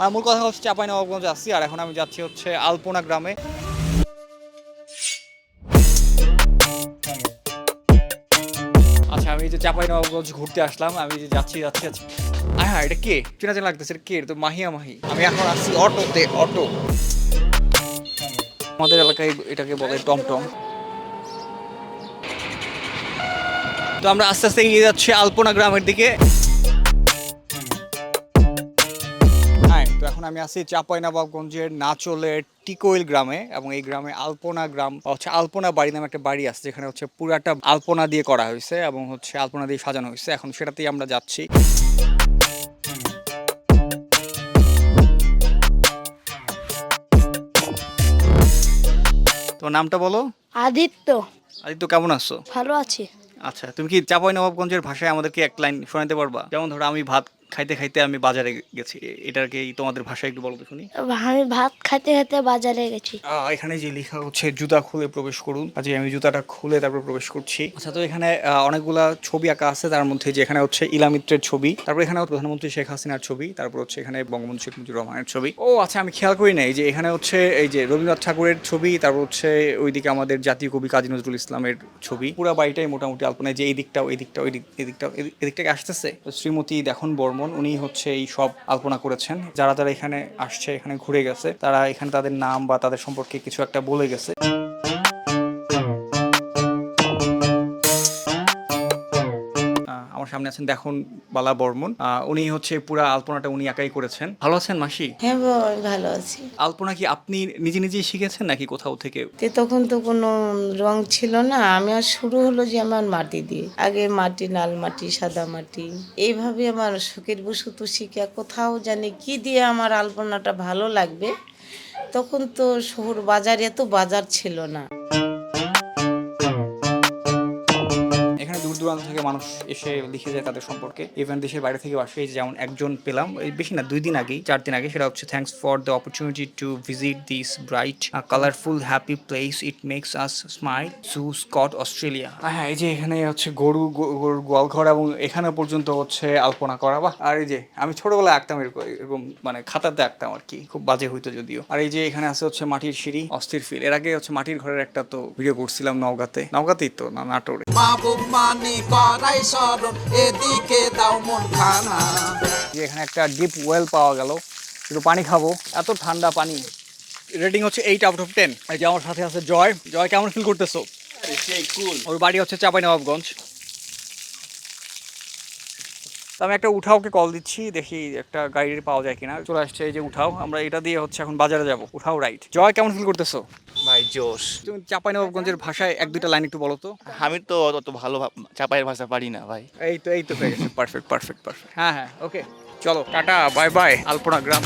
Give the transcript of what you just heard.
আর মূল কথা হচ্ছে চাঁপাইনবাবগঞ্জে আছি, আর এখন আমি যাচ্ছি হচ্ছে আলপনা গ্রামে। আচ্ছা, আমি এই যে চাঁপাইনবাবগঞ্জ ঘুরতে আসলাম, আমি যে যাচ্ছি হ্যাঁ, এটা কে চেনা চেনা লাগতেছে, এটা কে? এটা তো মাহিয়া মাহি। আমি এখন আসছি অটোতে, অটো। আমাদের এলাকায় এটাকে বলে টমটম। তো আমরা আস্তে আস্তে এগিয়ে যাচ্ছি আলপনা গ্রামের দিকে। হ্যাঁ, তো এখন আমি আছি চাঁপাইনবাবগঞ্জের নাচলের টিকোইল গ্রামে, এবং এই গ্রামে আলপনা গ্রাম হচ্ছে আলপনা বাড়ি নামে একটা বাড়ি আছে, যেখানে হচ্ছে পুরাটা আলপনা দিয়ে করা হয়েছে এবং হচ্ছে আলপনা দিয়ে সাজানো হয়েছে। এখন সেটাতেই আমরা যাচ্ছি। তো নামটা বলো। আদিত্য। আদিত্য, কেমন আছো? ভালো আছি। আচ্ছা, তুমি কি চাঁপাইনবাবগঞ্জের ভাষায় আমাদেরকে এক লাইন শোনাতে পারবা? যেমন ধরো, আমি ভাত খাইতে খাইতে আমি বাজারে গেছি, এটাকে তোমাদের ভাষায় একটু বলো তো শুনি। আমি ভাত খাইতে খাইতে বাজারে গেছি। এখানে যে লেখা হচ্ছে জুতা খুলে প্রবেশ করুন, আজ আমি জুতাটা খুলে তারপর প্রবেশ করছি। আচ্ছা, তো এখানে অনেকগুলা ছবি আঁকা আছে, তার মধ্যে যে এখানে হচ্ছে ইলামিত্রের ছবি, তারপর এখানে প্রধানমন্ত্রী শেখ হাসিনার ছবি, তারপর হচ্ছে এখানে বঙ্গবন্ধু শেখ মুজিবুর রহমানের ছবি। ও আচ্ছা, আমি খেয়াল করি নাই যে এখানে হচ্ছে এই যে রবীন্দ্রনাথ ঠাকুরের ছবি, তারপর হচ্ছে ওইদিকে আমাদের জাতীয় কবি কাজী নজরুল ইসলামের ছবি। পুরো বাড়িটাই মোটামুটি আলপনায়, যে এই দিকটাও এই দিকটাও এদিকটাও এদিকটাকে আসতেছে। তো শ্রীমতী দেখুন বর্মন, উনি হচ্ছে এই সব আলপনা করেছেন। যারা যারা এখানে আসছে, এখানে ঘুরে গেছে, তারা এখানে তাদের নাম বা তাদের সম্পর্কে কিছু একটা বলে গেছে। আমার সামনে আছেন দেখুন বালা বর্মন, উনি হচ্ছে পুরা আলপনাটা উনি একাই করেছেন। ভালো আছেন মাসি? হ্যাঁ বাবা, আমি ভালো আছি। আলপনা কি আপনি নিজে নিজেই শিখেছেন নাকি কোথাও থেকে? তখন তো কোনো রং ছিল না, আমি আর শুরু হলো যে আমার মাটি দিয়ে, আগে মাটি, লাল মাটি, সাদা মাটি, এইভাবে আমার শখের বশত শিখে কোথাও জানি কি দিয়ে আমার আলপনাটা ভালো লাগবে। তখন তো শহর বাজার, এত বাজার ছিল না। এখানে দূর দূরান্ত থেকে মানুষ এসে লিখে যায় তাদের সম্পর্কে, ইভেন দেশের বাইরে থেকে আসে। এই যেমন একজন পেলাম, এই বেশি না, 2 দিন আগেই, 4 দিন আগে, সেটা হচ্ছে thanks for the opportunity to visit this bright colourful happy place, it makes us smile, Sue Scott, Australia. হ্যাঁ, এই যে এখানে হচ্ছে গরুর গোয়ালঘর, এবং এখানে পর্যন্ত হচ্ছে আলপনা করা। বা আর এই যে আমি ছোটবেলায় আঁকতাম এরকম মানে খাতাতে আঁকতাম আর কি, খুব বাজে হইতো যদিও। আর এই যে এখানে আছে হচ্ছে মাটির সিঁড়ি, অস্থির ফিল। এর আগে হচ্ছে মাটির ঘরের একটা তো ভিডিও করছিলাম নওগাঁতেই তো, না নাটোরে। এখানে একটা ডিপ ওয়েল পাওয়া গেল, একটু পানি খাবো, এত ঠান্ডা পানি। রেটিং হচ্ছে 8/10। এই যে আমার সাথে আছে জয়। কেমন ফিল করতেছো? ওর বাড়ি হচ্ছে চাঁপাইনবাবগঞ্জ। তো আমি একটা উঠাওকে কল দিচ্ছি, দেখি একটা গাড়ি পাওয়া যায় কিনা। চলে আসছে এই যে উঠাও, আমরা এটা দিয়ে হচ্ছে এখন বাজারে যাব। উঠাও রাইট। জয়, কেমন ফিল করতেছো? ভাই জোশ। তুমি চাঁপাইনবাবগঞ্জের ভাষায় 1-2টা লাইন একটু বলো তো। আমি তো অত ভালো চাপাইয়ের ভাষা পারি না ভাই। এই তো হয়ে গেছে। পারফেক্ট। হ্যাঁ, ওকে, চলো টাটা, বাই বাই, আলপনা গ্রাম।